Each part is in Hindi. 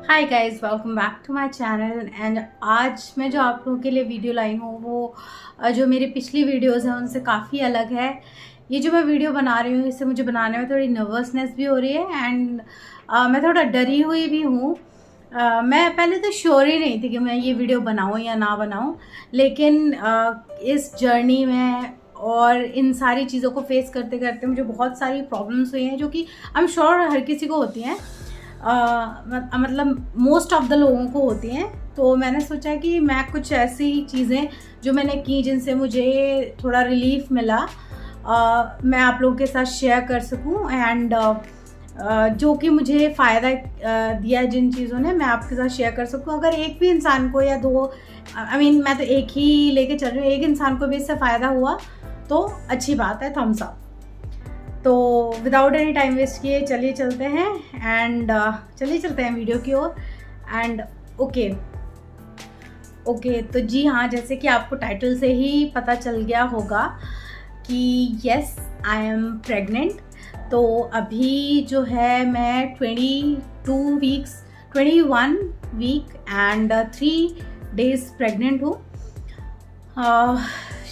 Hi guys, welcome back to my channel. And आज मैं जो आप लोगों के लिए वीडियो लाई हूँ वो जो मेरी पिछली वीडियोस हैं उनसे काफ़ी अलग है। ये जो मैं वीडियो बना रही हूँ इससे मुझे बनाने में थोड़ी नर्वसनेस भी हो रही है एंड मैं थोड़ा डरी हुई भी हूँ। मैं पहले तो श्योर ही नहीं थी कि मैं ये वीडियो बनाऊँ या ना बनाऊँ, लेकिन इस जर्नी में और इन सारी चीज़ों को फेस करते करते मुझे बहुत सारी प्रॉब्लम्स हुई हैं जो कि आई एम श्योर हर किसी को होती हैं। मतलब मोस्ट ऑफ द लोगों को होती हैं। तो मैंने सोचा कि मैं कुछ ऐसी चीज़ें जो मैंने की जिनसे मुझे थोड़ा रिलीफ मिला मैं आप लोगों के साथ शेयर कर सकूं एंड जो कि मुझे फ़ायदा दिया जिन चीज़ों ने मैं आपके साथ शेयर कर सकूं। अगर एक भी इंसान को या दो मैं तो एक ही लेके चल रही हूँ, एक इंसान को भी इससे फ़ायदा हुआ तो अच्छी बात है, थम्स अप। तो विदाउट एनी टाइम वेस्ट किए चलिए चलते हैं वीडियो की ओर। एंड ओके तो जी हाँ, जैसे कि आपको टाइटल से ही पता चल गया होगा कि यस आई एम प्रेग्नेंट। तो अभी जो है मैं 21 वीक एंड 3 डेज़ प्रेग्नेंट हूँ।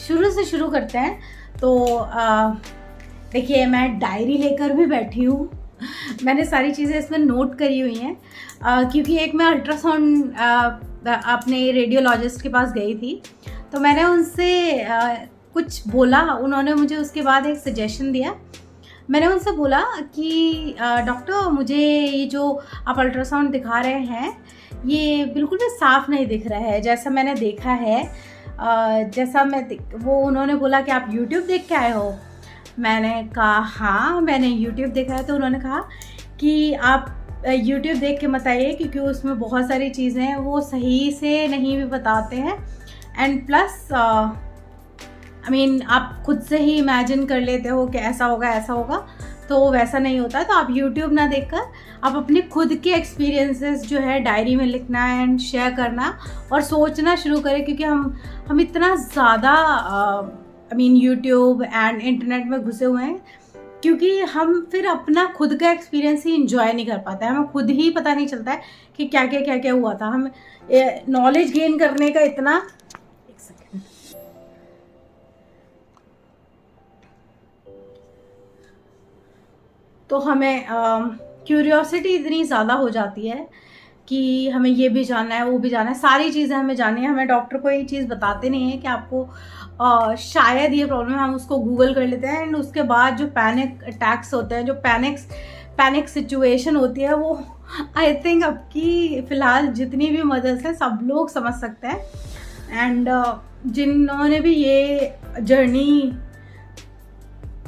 शुरू से शुरू करते हैं। तो देखिए, मैं डायरी लेकर भी बैठी हूँ। मैंने सारी चीज़ें इसमें नोट करी हुई हैं क्योंकि एक मैं अल्ट्रासाउंड अपने रेडियोलॉजिस्ट के पास गई थी। तो मैंने उनसे कुछ बोला, उन्होंने मुझे उसके बाद एक सजेशन दिया। मैंने उनसे बोला कि डॉक्टर, मुझे ये जो आप अल्ट्रासाउंड दिखा रहे हैं ये बिल्कुल भी साफ़ नहीं दिख रहा है जैसा मैंने देखा है। वो उन्होंने बोला कि आप यूट्यूब देख के आए हो। मैंने कहा हाँ, मैंने YouTube देखा है। तो उन्होंने कहा कि आप YouTube देख के मत आइए क्योंकि उसमें बहुत सारी चीज़ें हैं वो सही से नहीं भी बताते हैं एंड प्लस आप खुद से ही इमेजिन कर लेते हो कि ऐसा होगा, तो वैसा नहीं होता। तो आप YouTube ना देखकर आप अपने खुद के एक्सपीरियंसेस जो है डायरी में लिखना एंड शेयर करना और सोचना शुरू करें, क्योंकि हम इतना ज़्यादा यूट्यूब एंड इंटरनेट में घुसे हुए हैं क्योंकि हम फिर अपना खुद का एक्सपीरियंस ही इंजॉय नहीं कर पाते हैं। हमें खुद ही पता नहीं चलता है कि क्या क्या हुआ था। हम नॉलेज गेन करने का इतना एक सेकेंड तो हमें क्यूरियोसिटी इतनी ज़्यादा हो जाती है कि हमें ये भी जानना है, वो भी जानना है, सारी चीज़ें हमें जाननी है। हमें डॉक्टर कोई चीज़ बताते नहीं है कि आपको शायद ये प्रॉब्लम है। हम उसको गूगल कर लेते हैं एंड उसके बाद जो पैनिक अटैक्स होते हैं, जो पैनिक सिचुएशन होती है, वो आई थिंक अब की फ़िलहाल जितनी भी मदर्स हैं सब लोग समझ सकते हैं। एंड जिन्होंने भी ये जर्नी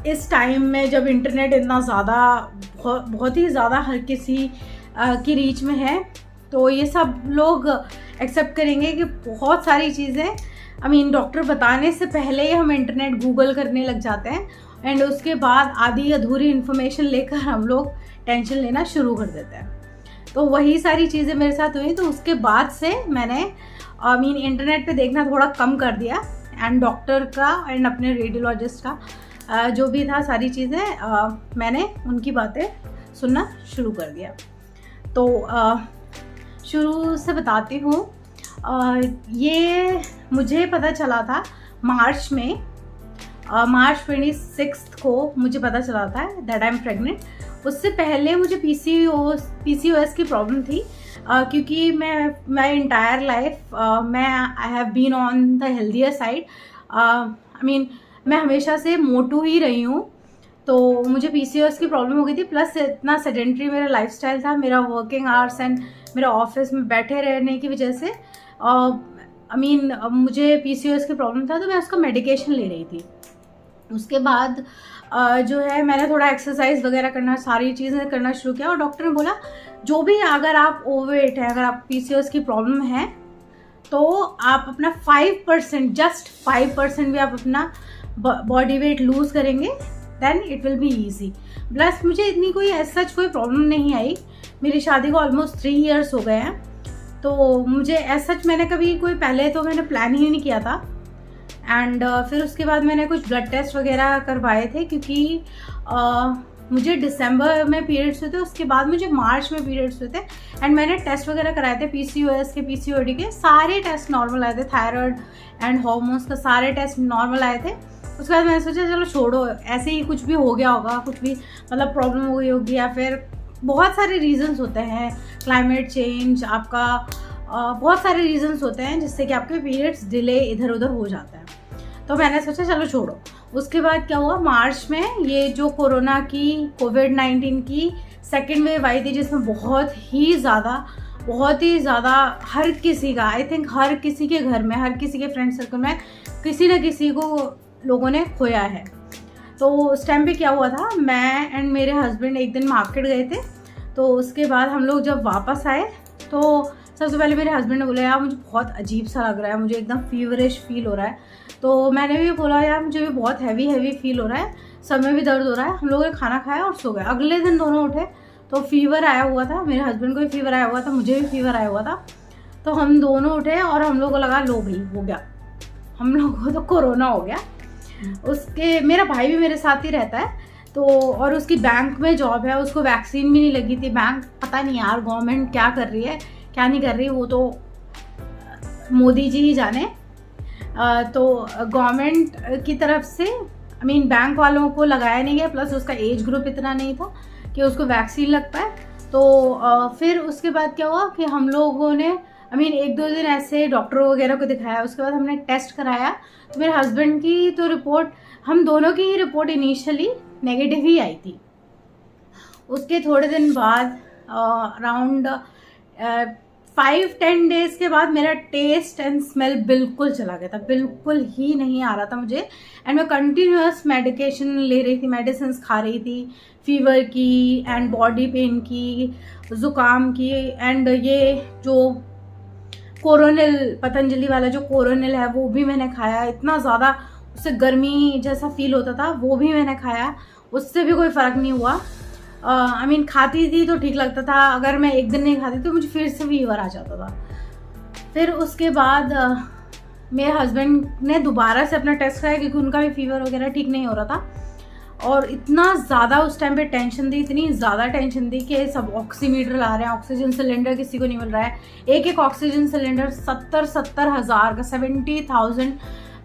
इस टाइम में जब इंटरनेट इतना ज़्यादा बहुत ही ज़्यादा हर किसी की रीच में है, तो ये सब लोग एक्सेप्ट करेंगे कि बहुत सारी चीज़ें डॉक्टर बताने से पहले ही हम इंटरनेट गूगल करने लग जाते हैं एंड उसके बाद आधी अधूरी इन्फॉर्मेशन लेकर हम लोग टेंशन लेना शुरू कर देते हैं। तो वही सारी चीज़ें मेरे साथ हुई। तो उसके बाद से मैंने इंटरनेट पे देखना थोड़ा कम कर दिया एंड डॉक्टर का एंड अपने रेडियोलॉजिस्ट का जो भी था सारी चीज़ें मैंने उनकी बातें सुनना शुरू कर दिया। तो शुरू से बताती हूँ। ये मुझे पता चला था मार्च 26 को मुझे पता चला था दैट आई एम प्रेग्नेंट। उससे पहले मुझे PCOS की प्रॉब्लम थी क्योंकि मैं entire life I have been on the healthier side. मैं हमेशा से मोटू ही रही हूँ, तो मुझे PCOS की प्रॉब्लम हो गई थी। प्लस इतना सेडेंट्री मेरा लाइफस्टाइल था, मेरा वर्किंग आवर्स एंड मेरा ऑफिस में बैठे रहने की वजह से मुझे PCOS की प्रॉब्लम था। तो मैं उसका मेडिकेशन ले रही थी। उसके बाद जो है मैंने थोड़ा एक्सरसाइज वगैरह करना, सारी चीज़ें करना शुरू किया और डॉक्टर ने बोला जो भी अगर आप ओवरवेट है, अगर आप PCOS की प्रॉब्लम है तो आप अपना 5%, जस्ट 5% भी आप अपना बॉडी वेट लूज़ करेंगे then it will be easy. Plus मुझे इतनी कोई सच कोई प्रॉब्लम नहीं आई। मेरी शादी को ऑलमोस्ट 3 years हो गए हैं, तो मुझे सच मैंने कभी पहले तो मैंने प्लान ही नहीं किया था। एंड फिर उसके बाद मैंने कुछ ब्लड टेस्ट वगैरह करवाए थे क्योंकि मुझे दिसंबर में पीरियड्स हुए थे, उसके बाद मुझे मार्च में पीरियड्स हुए थे। एंड मैंने टेस्ट वगैरह कराए थे PCOS के, PCOD के, सारे टेस्ट नॉर्मल आए थे। थायराइड एंड हॉर्मोन्स का सारे टेस्ट नॉर्मल आए थे। उसके बाद मैंने सोचा चलो छोड़ो, ऐसे ही कुछ भी हो गया होगा, कुछ भी मतलब प्रॉब्लम हो गई होगी, या फिर बहुत सारे रीजंस होते हैं, क्लाइमेट चेंज, आपका बहुत सारे रीजंस होते हैं जिससे कि आपके पीरियड्स डिले इधर उधर हो जाता है। तो मैंने सोचा चलो छोड़ो। उसके बाद क्या हुआ, मार्च में ये जो कोरोना की, कोविड-19 की सेकेंड वेव आई थी, जिसमें बहुत ही ज़्यादा हर किसी का, आई थिंक हर किसी के घर में, हर किसी के फ्रेंड सर्कल में किसी न किसी को लोगों ने खोया है। तो उस टाइम पे क्या हुआ था, मैं एंड मेरे हस्बैंड एक दिन मार्केट गए थे। तो उसके बाद हम लोग जब वापस आए तो सबसे पहले मेरे हस्बैंड ने बोला यार मुझे बहुत अजीब सा लग रहा है, मुझे एकदम फीवरिश फील हो रहा है। तो मैंने भी बोला यार मुझे भी बहुत हैवी फील हो रहा है, सर में भी दर्द हो रहा है। हम लोगों ने खाना खाया और सो गए। अगले दिन दोनों उठे तो फीवर आया हुआ था, मेरे हस्बैंड को भी फीवर आया हुआ था, मुझे भी फीवर आया हुआ था। तो हम दोनों उठे और हम लोगों को लगा लो भाई हो गया, हम लोगों को तो कोरोना हो गया। उसके मेरा भाई भी मेरे साथ ही रहता है, तो और उसकी बैंक में जॉब है, उसको वैक्सीन भी नहीं लगी थी। बैंक पता नहीं यार गवर्नमेंट क्या कर रही है क्या नहीं कर रही, वो तो मोदी जी ही जाने। तो गवर्नमेंट की तरफ से बैंक वालों को लगाया नहीं गया, प्लस उसका एज ग्रुप इतना नहीं था कि उसको वैक्सीन लग पाए। तो फिर उसके बाद क्या हुआ कि हम लोगों ने एक दो दिन ऐसे डॉक्टरों वगैरह को दिखाया। उसके बाद हमने टेस्ट कराया तो मेरे हस्बैंड की तो रिपोर्ट, हम दोनों की ही रिपोर्ट इनिशियली नेगेटिव ही आई थी। उसके थोड़े दिन बाद अराउंड 5-10 डेज के बाद मेरा टेस्ट एंड स्मेल बिल्कुल चला गया था, बिल्कुल ही नहीं आ रहा था मुझे। एंड मैं कंटिन्यूअस मेडिकेशन ले रही थी, मेडिसिन खा रही थी, फीवर की एंड बॉडी पेन की, ज़ुकाम की, एंड ये जो कोरोनिल, पतंजलि वाला जो कोरोनिल है वो भी मैंने खाया। इतना ज़्यादा उससे गर्मी जैसा फील होता था, वो भी मैंने खाया, उससे भी कोई फ़र्क नहीं हुआ। खाती थी तो ठीक लगता था, अगर मैं एक दिन नहीं खाती तो मुझे फिर से फीवर आ जाता था। फिर उसके बाद मेरे हस्बैंड ने दोबारा से अपना टेस्ट कराया क्योंकि उनका भी फीवर वगैरह ठीक नहीं हो रहा था। और इतना ज़्यादा उस टाइम पे टेंशन थी, इतनी ज़्यादा टेंशन थी कि सब ऑक्सीमीटर ला रहे हैं, ऑक्सीजन सिलेंडर किसी को नहीं मिल रहा है। एक ऑक्सीजन सिलेंडर 70 हज़ार का, 70,000,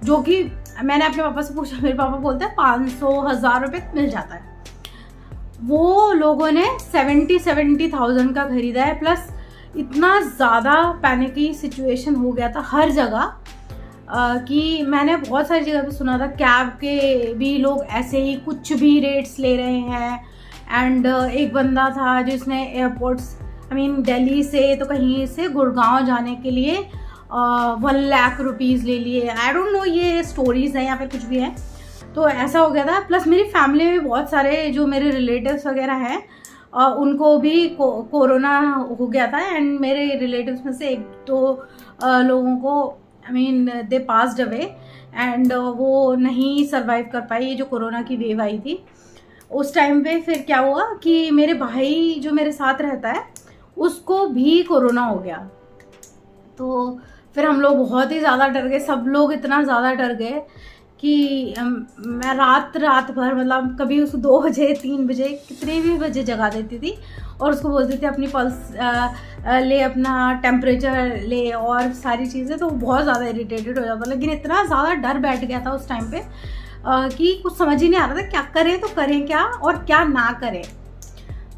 जो कि मैंने अपने पापा से पूछा, मेरे पापा बोलते हैं 500,000 रुपये मिल जाता है। वो लोगों ने 70,000 का खरीदा है। प्लस इतना ज़्यादा पैनिकी सिचुएशन हो गया था हर जगह कि मैंने बहुत सारी जगह पे सुना था कैब के भी लोग ऐसे ही कुछ भी रेट्स ले रहे हैं। एंड एक बंदा था जिसने एयरपोर्ट्स दिल्ली से तो कहीं से गुड़गांव जाने के लिए 1 लाख रुपीज़ ले लिए। आई डोंट नो ये स्टोरीज़ हैं या फिर कुछ भी है, तो ऐसा हो गया था। प्लस मेरी फैमिली में बहुत सारे जो मेरे रिलेटिव्स वगैरह हैं उनको भी कोरोना हो गया था। एंड मेरे रिलेटिव्स में से 1-2 लोगों को दे पास्ड अवे एंड वो नहीं सर्वाइव कर पाई, ये जो कोरोना की वेव आई थी उस टाइम पे। फिर क्या हुआ कि मेरे भाई जो मेरे साथ रहता है उसको भी कोरोना हो गया। तो फिर हम लोग बहुत ही ज़्यादा डर गए, सब लोग इतना ज़्यादा डर गए कि मैं रात भर कभी उसको 2 बजे 3 बजे कितने भी बजे जगा देती थी और उसको बोलती थी अपनी पल्स ले, अपना टेम्परेचर ले और सारी चीज़ें। तो बहुत ज़्यादा इरिटेटेड हो जाता, लेकिन इतना ज़्यादा डर बैठ गया था उस टाइम पे कि कुछ समझ ही नहीं आ रहा था क्या करें, तो करें क्या और क्या ना करें।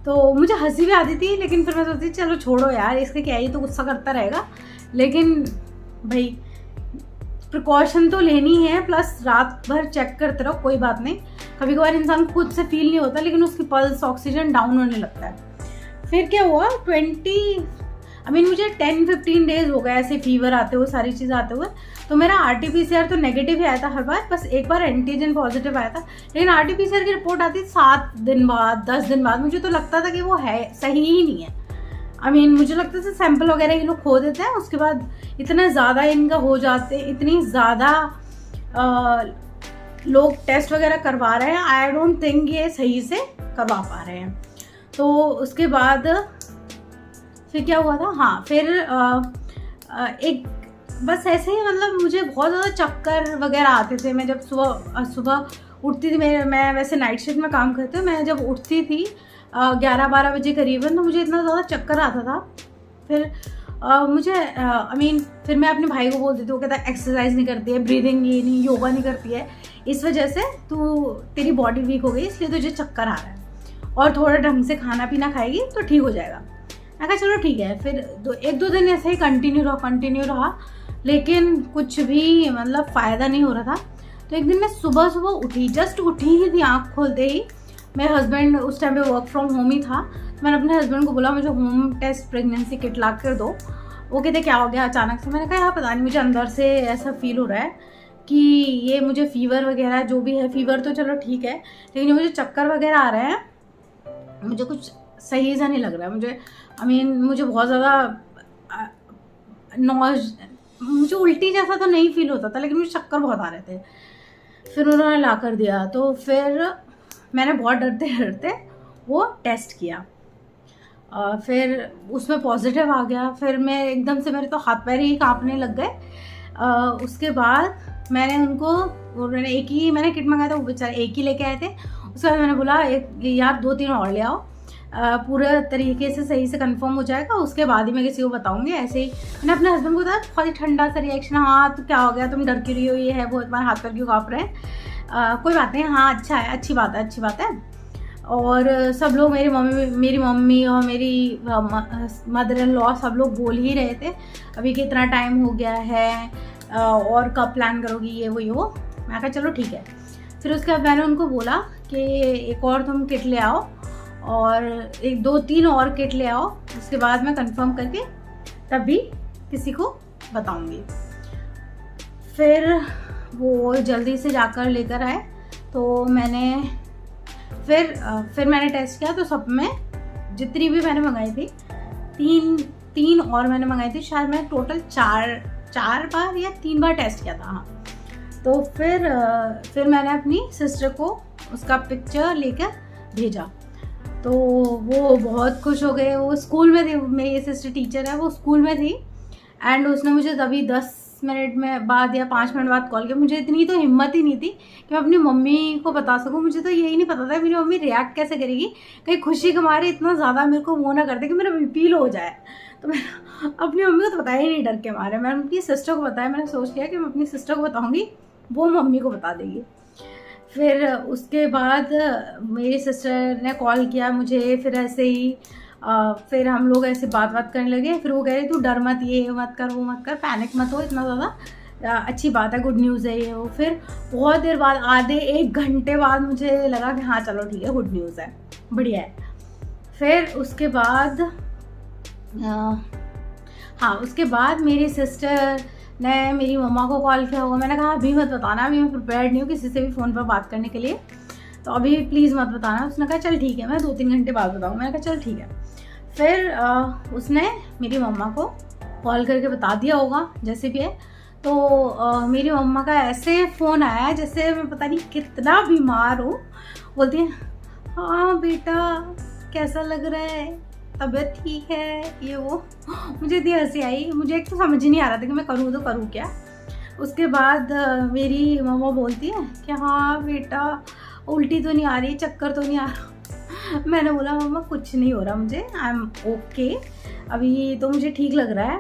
तो मुझे हंसी भी आती थी, लेकिन फिर मैं सोचती चलो छोड़ो यार, इसके क्या ही तो गुस्सा करता रहेगा। लेकिन भाई प्रिकॉशन तो लेनी है, प्लस रात भर चेक करते रहो, कोई बात नहीं। कभी कभार इंसान खुद से फील नहीं होता, लेकिन उसकी पल्स ऑक्सीजन डाउन होने लगता है। फिर क्या हुआ, मुझे 10-15 डेज हो गए ऐसे फीवर आते हुए, सारी चीज़ आते हुए। तो मेरा RT-PCR तो नेगेटिव ही आया था हर बार, बस एक बार एंटीजन पॉजिटिव आया था। लेकिन RT-PCR की रिपोर्ट आती 7 दिन बाद, 10 दिन बाद। मुझे तो लगता था कि वो है सही ही नहीं है। मुझे लगता था सैंपल वगैरह ये लोग खो देते हैं, उसके बाद इतना ज़्यादा इनका हो जाते, इतनी ज़्यादा लोग टेस्ट वगैरह करवा रहे हैं, आई डोंट थिंक ये सही से करवा पा रहे हैं। तो उसके बाद फिर क्या हुआ था, हाँ फिर एक बस ऐसे ही मुझे बहुत ज़्यादा चक्कर वगैरह आते थे। मैं जब सुबह उठती थी, मैं वैसे नाइट शिफ्ट में काम करती हूँ, मैं जब उठती थी 11-12 बजे करीबन, तो मुझे इतना ज़्यादा चक्कर आता था। फिर मुझे फिर मैं अपने भाई को बोलती थी, वो कहता एक्सरसाइज नहीं करती है, ब्रीदिंग ये नहीं, योगा नहीं करती है, इस वजह से तेरी बॉडी वीक हो गई, इसलिए तुझे चक्कर आ रहा है, और थोड़ा ढंग से खाना पीना खाएगी तो ठीक हो जाएगा। मैं कहा चलो ठीक है। फिर 1-2 दिन ऐसे ही कंटिन्यू रहा, लेकिन कुछ भी मतलब फ़ायदा नहीं हो रहा था। तो एक दिन मैं सुबह उठी, जस्ट उठी ही थी आँख खोलते ही, मेरे हस्बैंड उस टाइम पे वर्क फ्रॉम होम ही था, तो मैंने अपने हस्बैंड को बोला मुझे होम टेस्ट प्रेगनेंसी किट ला कर दो। वो कहते क्या हो गया अचानक से? मैंने कहा यार पता नहीं, मुझे अंदर से ऐसा फील हो रहा है कि ये मुझे फीवर वगैरह जो भी है, फीवर तो चलो ठीक है, लेकिन मुझे चक्कर वगैरह आ रहे हैं, मुझे कुछ सही सा नहीं लग रहा है, मुझे बहुत ज़्यादा मुझे उल्टी जैसा तो नहीं फील होता था, लेकिन मुझे चक्कर बहुत आ रहे थे। फिर उन्होंने ला कर दिया, तो फिर मैंने बहुत डरते डरते वो टेस्ट किया, फिर उसमें पॉजिटिव आ गया। फिर मैं एकदम से, मेरे तो हाथ पैर ही कांपने लग गए। उसके बाद उन्होंने एक ही मैंने किट मंगाया था, वो बेचारे एक ही लेके आए थे। उसके बाद मैंने बोला यार 2-3 और ले आओ, पूरे तरीके से सही से कंफर्म हो जाएगा, उसके बाद ही मैं किसी को बताऊंगी। ऐसे ही मैंने अपने हस्बैंड को बताया, बहुत ही ठंडा सा रिएक्शन, हाँ तो क्या हो गया, तुम डर क्यों रही हो, ये है वो, तुम्हारे हाथ पैर क्यों काँप रहे हैं, कोई बात नहीं, हाँ अच्छा है, अच्छी बात है। और सब लोग, मेरी मम्मी और मेरी मदर इन लॉ सब लोग बोल ही रहे थे अभी कितना टाइम हो गया है, और कब प्लान करोगी, ये वो। मैं कहा चलो ठीक है। फिर उसके बाद मैंने उनको बोला कि एक और तुम किट ले आओ, और 1-2-3 और किट ले आओ, उसके बाद मैं कंफर्म करके तभी किसी को बताऊंगी। फिर वो जल्दी से जाकर लेकर आए, तो फिर मैंने टेस्ट किया, तो सब में जितनी भी मैंने मंगाई थी, 3 और मैंने मंगाई थी, शायद मैं टोटल 4 बार या 3 बार टेस्ट किया था। हाँ, तो फिर मैंने अपनी सिस्टर को उसका पिक्चर लेकर भेजा, तो वो बहुत खुश हो गए। वो स्कूल में थी, मेरी सिस्टर टीचर है, वो स्कूल में थी, एंड उसने मुझे तभी 10 मिनट में बाद या 5 मिनट बाद कॉल किया। मुझे इतनी तो हिम्मत ही नहीं थी कि मैं अपनी मम्मी को बता सकूं, मुझे तो यही नहीं पता था मेरी मम्मी रिएक्ट कैसे करेगी, कहीं खुशी के मारे इतना ज़्यादा मेरे को वो ना कर दे कि मेरा बीपी लो हो जाए। तो मैं अपनी मम्मी को तो बताया ही नहीं, डर के मारे मैंने अपनी सिस्टर को बताया। मैंने सोच लिया कि मैं अपनी सिस्टर को बताऊँगी, वो मम्मी को बता देगी। फिर उसके बाद मेरी सिस्टर ने कॉल किया मुझे, फिर ऐसे ही फिर हम लोग ऐसे बात करने लगे। फिर वो कह रही तू डर मत, ये मत कर, वो मत कर, पैनिक मत हो इतना ज़्यादा, अच्छी बात है, गुड न्यूज़ है ये वो। फिर बहुत देर बाद, आधे 1 घंटे बाद मुझे लगा कि हाँ चलो ठीक है, गुड न्यूज़ है, बढ़िया है। फिर उसके बाद मेरी सिस्टर ने मेरी मम्मा को कॉल किया होगा। मैंने कहा अभी मत बताना, अभी मैं प्रिपेयर्ड नहीं हूँ किसी से भी फ़ोन पर बात करने के लिए, तो अभी प्लीज़ मत बताना। उसने कहा चल ठीक है, मैं 2-3 घंटे बाद बताऊँ। मैंने कहा चल ठीक है। फिर उसने मेरी मम्मा को कॉल करके बता दिया होगा जैसे भी है। तो मेरी मम्मा का ऐसे फ़ोन आया जैसे मैं पता नहीं कितना बीमार हूँ। बोलती है हाँ बेटा कैसा लग रहा है, तबीयत ठीक है, ये वो। मुझे इतनी हंसी आई, मुझे एक तो समझ ही नहीं आ रहा था कि मैं करूँ तो करूँ क्या। उसके बाद मेरी मम्मा बोलती है कि हाँ बेटा उल्टी तो नहीं आ रही, चक्कर तो नहीं आ रहा। मैंने बोला मम्मा कुछ नहीं हो रहा मुझे, आई एम ओके, अभी तो मुझे ठीक लग रहा है।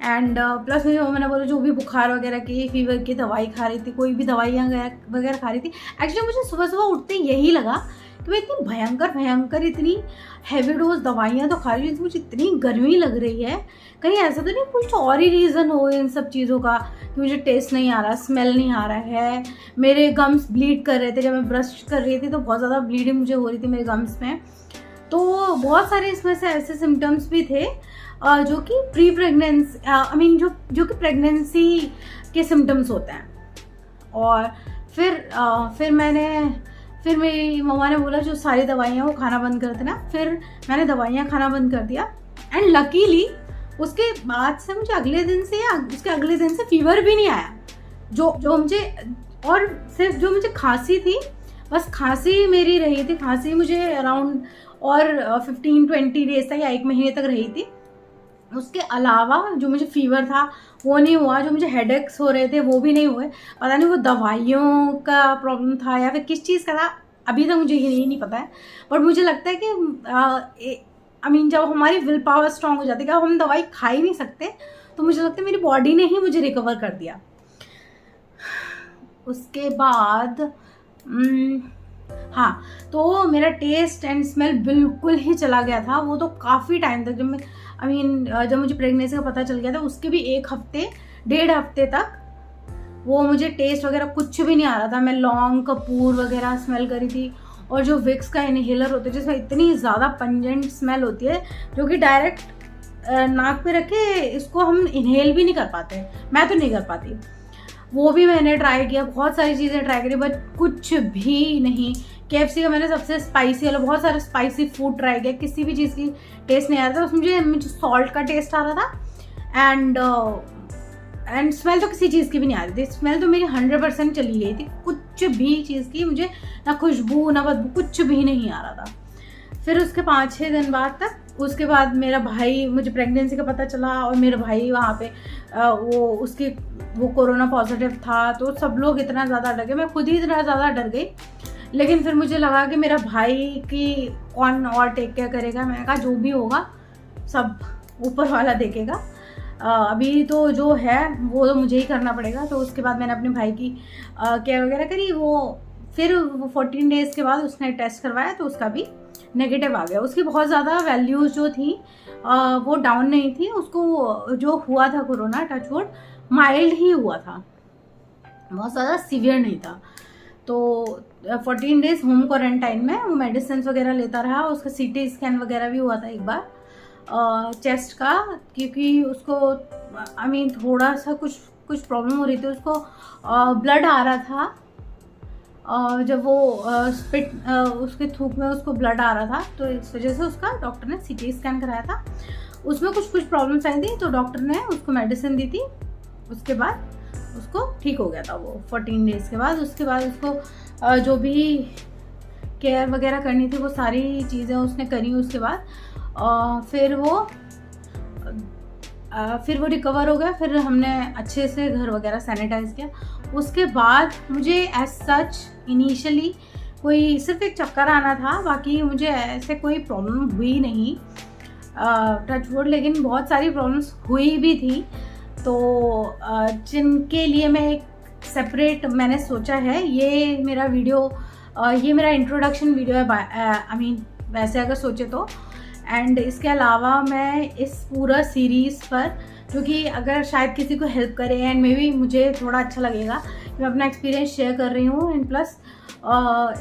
एंड प्लस मैंने बोला जो भी बुखार वगैरह की, फीवर की दवाई खा रही थी, कोई भी दवाइयाँ वगैरह खा रही थी। एक्चुअली मुझे सुबह उठते यही लगा कि मैं इतनी भयंकर इतनी हैवी डोज दवाइयाँ तो खा रही हूँ, मुझे इतनी गर्मी लग रही है, कहीं ऐसा तो नहीं कुछ और ही रीज़न हो इन सब चीज़ों का कि मुझे टेस्ट नहीं आ रहा, स्मेल नहीं आ रहा है, मेरे गम्स ब्लीड कर रहे थे, जब मैं ब्रश कर रही थी तो बहुत ज़्यादा ब्लीडिंग मुझे हो रही थी मेरे गम्स में। तो बहुत सारे इसमें से ऐसे सिम्टम्स भी थे जो कि प्री प्रेगनेंसी जो कि प्रेगनेंसी के सिम्टम्स होते हैं। और फिर मेरी मम्मा ने बोला जो सारी दवाइयाँ वो खाना बंद कर देना। फिर मैंने दवाइयाँ खाना बंद कर दिया, एंड लकीली उसके बाद से मुझे अगले दिन से फीवर भी नहीं आया। जो मुझे, और सिर्फ जो मुझे खांसी थी, बस खांसी मेरी रही थी। खांसी मुझे अराउंड और 15-20 डेज तक या 1 महीने तक रही थी। उसके अलावा जो मुझे फीवर था वो नहीं हुआ, जो मुझे हेडेक्स हो रहे थे वो भी नहीं हुए। पता नहीं वो दवाइयों का प्रॉब्लम था या फिर किस चीज़ का था, अभी तक मुझे ये नहीं पता है। बट मुझे लगता है कि जब हमारी विल पावर स्ट्रांग हो जाती है, अब हम दवाई खा ही नहीं सकते, तो मुझे लगता है मेरी बॉडी ने ही मुझे रिकवर कर दिया। उसके बाद हाँ, तो मेरा टेस्ट एंड स्मेल बिल्कुल ही चला गया था। वो तो काफ़ी टाइम तक, जब मुझे प्रेगनेंसी का पता चल गया था उसके भी 1 हफ्ते 1.5 हफ्ते तक वो मुझे टेस्ट वगैरह कुछ भी नहीं आ रहा था। मैं लौंग कपूर वगैरह स्मेल करी थी, और जो विक्स का इनहेलर होता है जिसमें इतनी ज़्यादा पंजेंट स्मेल होती है, जो कि डायरेक्ट नाक पे रखे इसको हम इनहेल भी नहीं कर पाते, मैं तो नहीं कर पाती। वो भी मैंने ट्राई किया, बहुत सारी चीज़ें ट्राई करी, बट कुछ भी नहीं। KFC का मैंने सबसे स्पाइसी वाला, बहुत सारे स्पाइसी फूड ट्राई किया, किसी भी चीज़ की टेस्ट नहीं आ रहा था उसमें। मुझे सॉल्ट का टेस्ट आ रहा था, एंड स्मेल तो किसी चीज़ की भी नहीं आ रही थी। स्मेल तो मेरी 100% चली गई थी, कुछ भी चीज़ की मुझे ना खुशबू ना बदबू कुछ भी नहीं आ रहा था। फिर उसके 5-6 दिन बाद तक, उसके बाद मेरा भाई, मुझे प्रेगनेंसी का पता चला और मेरा भाई वहाँ पे वो कोरोना पॉजिटिव था, तो सब लोग इतना ज़्यादा डर गए, मैं खुद ही इतना ज़्यादा डर गई। लेकिन फिर मुझे लगा कि मेरा भाई की कौन और टेक केयर करेगा। मैंने कहा जो भी होगा सब ऊपर वाला देखेगा, अभी तो जो है वो तो मुझे ही करना पड़ेगा। तो उसके बाद मैंने अपने भाई की केयर वगैरह करी। फिर 14 डेज़ के बाद उसने टेस्ट करवाया तो उसका भी नेगेटिव आ गया। उसकी बहुत ज़्यादा वैल्यूज़ जो थी वो डाउन नहीं थी। उसको जो हुआ था कोरोना, टचवुड, माइल्ड ही हुआ था, बहुत ज़्यादा सीवियर नहीं था। तो 14 डेज़ होम क्वारंटाइन में वो मेडिसिन वगैरह लेता रहा। उसका CT स्कैन वगैरह भी हुआ था एक बार चेस्ट का, क्योंकि उसको थोड़ा सा कुछ प्रॉब्लम हो रही थी। उसको ब्लड आ रहा था, जब वो उसके थूक में उसको ब्लड आ रहा था, तो इस वजह से उसका डॉक्टर ने CT स्कैन कराया था। उसमें कुछ प्रॉब्लम्स आई थी, तो डॉक्टर ने उसको मेडिसिन दी थी। उसके बाद उसको ठीक हो गया था वो 14 डेज़ के बाद। उसके बाद उसको जो भी केयर वगैरह करनी थी वो सारी चीज़ें उसने करी। उसके बाद फिर वो रिकवर हो गया। फिर हमने अच्छे से घर वगैरह सैनिटाइज किया। उसके बाद मुझे एज सच इनिशियली सिर्फ एक चक्कर आना था, बाकी मुझे ऐसे कोई प्रॉब्लम हुई नहीं, टचवुड। लेकिन बहुत सारी प्रॉब्लम्स हुई भी थी, तो जिनके लिए मैं एक सेपरेट मैंने सोचा है, ये मेरा इंट्रोडक्शन वीडियो है, वैसे अगर सोचे तो। एंड इसके अलावा मैं इस पूरा सीरीज़ पर, क्योंकि अगर शायद किसी को हेल्प करे एंड मे बी मुझे थोड़ा अच्छा लगेगा, मैं अपना एक्सपीरियंस शेयर कर रही हूँ। एंड प्लस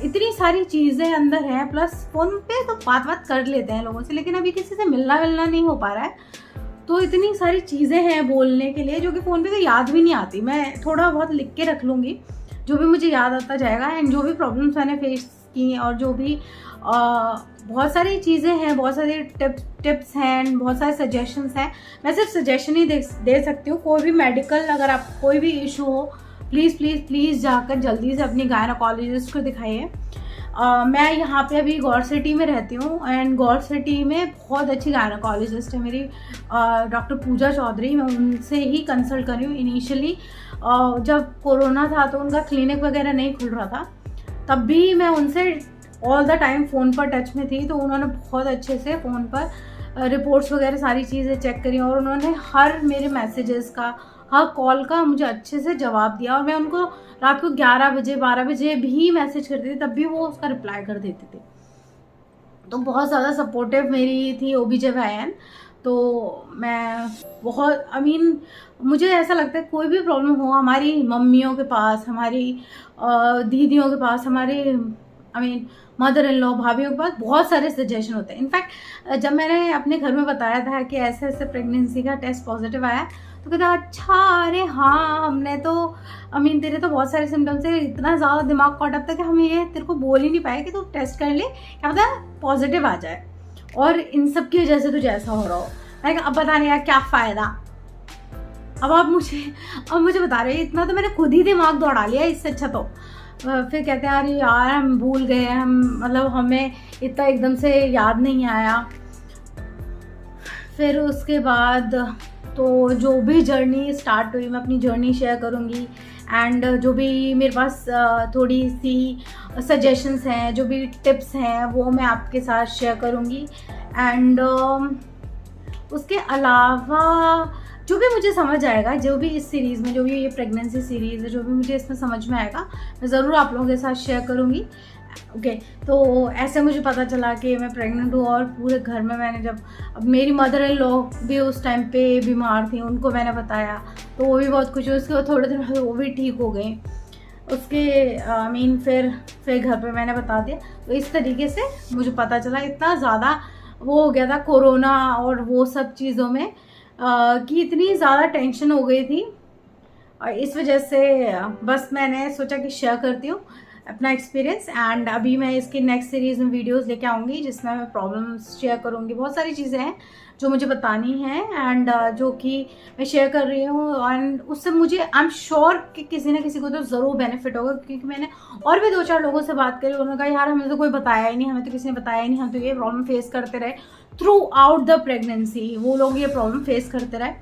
इतनी सारी चीज़ें अंदर हैं, प्लस फ़ोन पे तो बात कर लेते हैं लोगों से, लेकिन अभी किसी से मिलना नहीं हो पा रहा है। तो इतनी सारी चीज़ें हैं बोलने के लिए, जो कि फ़ोन पे तो याद भी नहीं आती। मैं थोड़ा बहुत लिख के रख लूँगी, जो भी मुझे याद आता जाएगा। एंड जो भी प्रॉब्लम्स मैंने फेस की, और जो भी बहुत सारी चीज़ें हैं, बहुत सारे टिप्स हैं एंड बहुत सारे सजेशंस हैं। मैं सिर्फ सजेशन ही दे सकती हूँ। कोई भी मेडिकल, अगर आप कोई भी इशू हो, प्लीज़ जाकर जल्दी से अपनी गायनोकोलॉजिस्ट को दिखाइए। मैं यहाँ पे अभी गौर सिटी में रहती हूँ, एंड गौर सिटी में बहुत अच्छी गायनोकोलॉजिस्ट है मेरी, डॉक्टर पूजा चौधरी। मैं उनसे ही कंसल्ट कर रही हूँ। इनिशियली जब कोरोना था तो उनका क्लिनिक वगैरह नहीं खुल रहा था, तब भी मैं उनसे ऑल द टाइम फ़ोन पर टच में थी। तो उन्होंने बहुत अच्छे से फ़ोन पर रिपोर्ट्स वगैरह सारी चीज़ें चेक करी, और उन्होंने हर मेरे मैसेजेस का, हर कॉल का मुझे अच्छे से जवाब दिया। और मैं उनको रात को 11 बजे 12 बजे भी मैसेज करती थी, तब भी वो उसका रिप्लाई कर देते थे। तो बहुत ज़्यादा सपोर्टिव मेरी थी OBGYN। तो मैं बहुत मुझे ऐसा लगता है कोई भी प्रॉब्लम हो, हमारी मम्मियों के पास, हमारी दीदियों के पास, हमारी मदर इन लॉ, भाभीयों के पास बहुत सारे सजेशन होते हैं। इनफैक्ट जब मैंने अपने घर में बताया था कि ऐसे प्रेगनेंसी का टेस्ट पॉजिटिव आया, तो कहता अच्छा, अरे हाँ, हमने तो तेरे तो बहुत सारे सिम्टम्स है, इतना ज़्यादा दिमाग कॉट अप था कि हम ये तेरे को बोल ही नहीं पाए कि तू टेस्ट कर ले, क्या पता पॉजिटिव आ जाए, और इन सब की वजह से तुझे ऐसा हो रहा हो। मैंने कहा अब पता नहीं यार क्या फ़ायदा, अब मुझे बता रहे, इतना तो मैंने खुद ही दिमाग दौड़ा लिया, इससे अच्छा तो। फिर कहते हैं अरे यार हम भूल गए, हमें इतना एकदम से याद नहीं आया। फिर उसके बाद तो जो भी जर्नी स्टार्ट हुई मैं अपनी जर्नी शेयर करूँगी, एंड जो भी मेरे पास थोड़ी सी सजेशंस हैं, जो भी टिप्स हैं वो मैं आपके साथ शेयर करूँगी। एंड उसके अलावा जो भी मुझे समझ आएगा, जो भी इस सीरीज़ में, जो भी ये प्रेगनेंसी सीरीज़ है, जो भी मुझे इसमें समझ में आएगा मैं ज़रूर आप लोगों के साथ शेयर करूँगी। ओके, तो ऐसे मुझे पता चला कि मैं प्रेग्नेंट हूँ, और पूरे घर में मैंने जब, अब मेरी मदर इन लॉ भी उस टाइम पे बीमार थी, उनको मैंने बताया तो वो भी बहुत खुश हुई। उसके बाद थोड़े दिन बाद वो भी ठीक हो गई। उसके फिर घर पे मैंने बता दिया। तो इस तरीके से मुझे पता चला, इतना ज़्यादा वो हो गया था कोरोना और वो सब चीज़ों में कि इतनी ज़्यादा टेंशन हो गई थी, और इस वजह से बस मैंने सोचा कि शेयर करती हूँ अपना एक्सपीरियंस। एंड अभी मैं इसकी नेक्स्ट सीरीज़ में वीडियोस लेके आऊँगी जिसमें मैं प्रॉब्लम्स शेयर करूँगी। बहुत सारी चीज़ें हैं जो मुझे बतानी है, एंड जो कि मैं शेयर कर रही हूँ, एंड उससे मुझे आई एम श्योर कि किसी न किसी को तो ज़रूर बेनिफिट होगा, क्योंकि मैंने और भी 2-4 लोगों से बात करी। उन्होंने कहा यार हमें तो कोई बताया ही नहीं, हमें तो किसी ने बताया ही नहीं, हम तो ये प्रॉब्लम फेस करते रहे थ्रू आउट द प्रेगनेंसी। वो लोग ये प्रॉब्लम फेस करते रहे,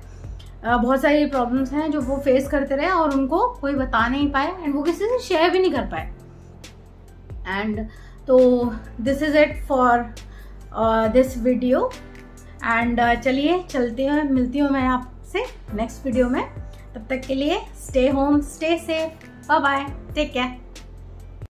बहुत सारी प्रॉब्लम्स हैं जो वो फेस करते रहे और उनको कोई बता नहीं पाए, एंड वो किसी से शेयर भी नहीं कर पाए। एंड तो this is it for this video. And चलिए चलते हैं, मिलती हूँ मैं आपसे नेक्स्ट वीडियो में। तब तक के लिए stay home, stay safe, bye bye, take care.